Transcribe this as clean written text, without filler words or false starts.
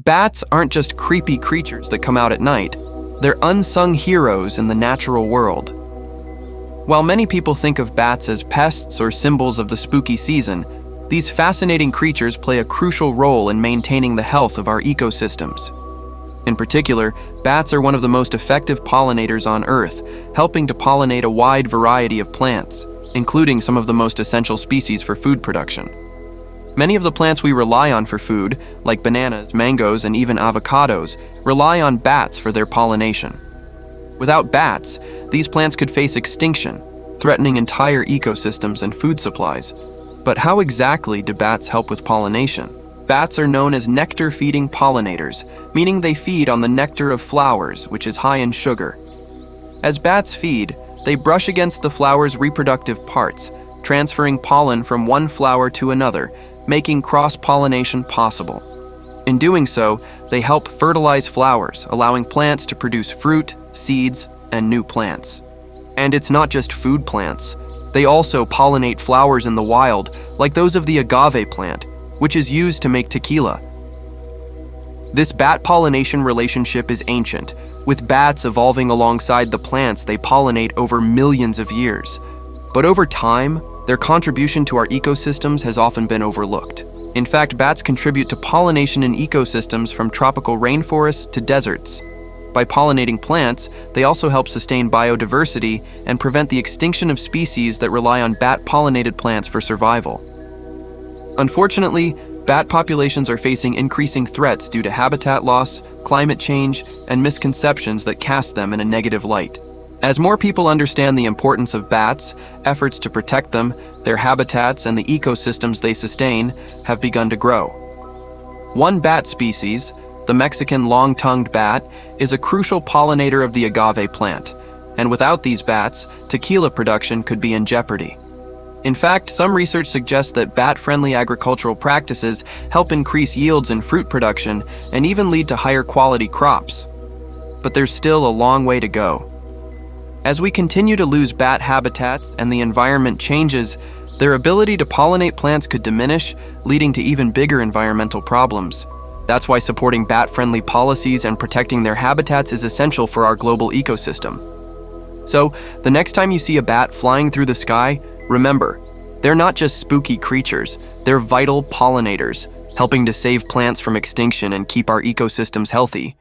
Bats aren't just creepy creatures that come out at night. They're unsung heroes in the natural world. While many people think of bats as pests or symbols of the spooky season, these fascinating creatures play a crucial role in maintaining the health of our ecosystems. In particular, bats are one of the most effective pollinators on Earth, helping to pollinate a wide variety of plants, including some of the most essential species for food production. Many of the plants we rely on for food, like bananas, mangoes, and even avocados, rely on bats for their pollination. Without bats, these plants could face extinction, threatening entire ecosystems and food supplies. But how exactly do bats help with pollination? Bats are known as nectar-feeding pollinators, meaning they feed on the nectar of flowers, which is high in sugar. As bats feed, they brush against the flower's reproductive parts, transferring pollen from one flower to another, making cross-pollination possible. In doing so, they help fertilize flowers, allowing plants to produce fruit, seeds, and new plants. And it's not just food plants. They also pollinate flowers in the wild, like those of the agave plant, which is used to make tequila. This bat-pollination relationship is ancient, with bats evolving alongside the plants they pollinate over millions of years. But over time, their contribution to our ecosystems has often been overlooked. In fact, bats contribute to pollination in ecosystems from tropical rainforests to deserts. By pollinating plants, they also help sustain biodiversity and prevent the extinction of species that rely on bat-pollinated plants for survival. Unfortunately, bat populations are facing increasing threats due to habitat loss, climate change, and misconceptions that cast them in a negative light. As more people understand the importance of bats, efforts to protect them, their habitats, and the ecosystems they sustain have begun to grow. One bat species, the Mexican long-tongued bat, is a crucial pollinator of the agave plant, and without these bats, tequila production could be in jeopardy. In fact, some research suggests that bat-friendly agricultural practices help increase yields in fruit production and even lead to higher quality crops. But there's still a long way to go. As we continue to lose bat habitats and the environment changes, their ability to pollinate plants could diminish, leading to even bigger environmental problems. That's why supporting bat-friendly policies and protecting their habitats is essential for our global ecosystem. So, the next time you see a bat flying through the sky, remember, they're not just spooky creatures, they're vital pollinators, helping to save plants from extinction and keep our ecosystems healthy.